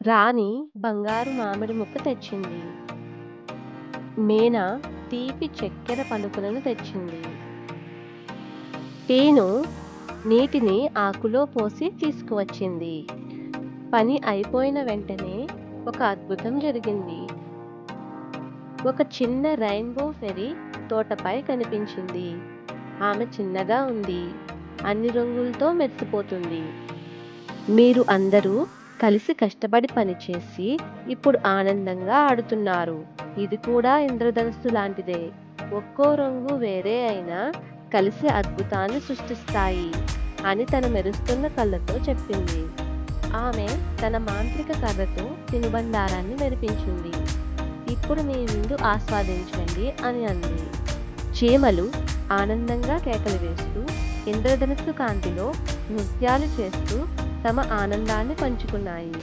రాణి బంగారు మామిడి ముక్క తెచ్చింది. మీనా తీపి చక్కెర పలుకులను తెచ్చింది. టీను నీటిని ఆకులో పోసి తీసుకువచ్చింది. పని అయిపోయిన వెంటనే ఒక అద్భుతం జరిగింది. ఒక చిన్న రెయిన్బో ఫెరీ తోటపై కనిపించింది. ఆమె చిన్నగా ఉంది. అన్ని రంగులతో మెరిసిపోతుంది. మీరు అందరూ కలిసి కష్టపడి పనిచేసి ఇప్పుడు ఆనందంగా ఆడుతున్నారు. ఇది కూడా ఇంద్రధనుస్సు లాంటిదే. ఒక్కో రంగు వేరే అయినా కలిసి అద్భుతాన్ని సృష్టిస్తాయి అని తన మెరుస్తున్న కళ్ళతో చెప్పింది. ఆమె తన మాంత్రిక కర్రతో తినుబండారాన్ని మెరిపించింది. ఇప్పుడు మీ విందు ఆస్వాదించండి అని అంది. చీమలు ఆనందంగా కేకలు వేస్తూ ఇంద్రధనుస్సు కాంతిలో నృత్యాలు చేస్తూ తమ ఆనందాన్ని పంచుకున్నాయి.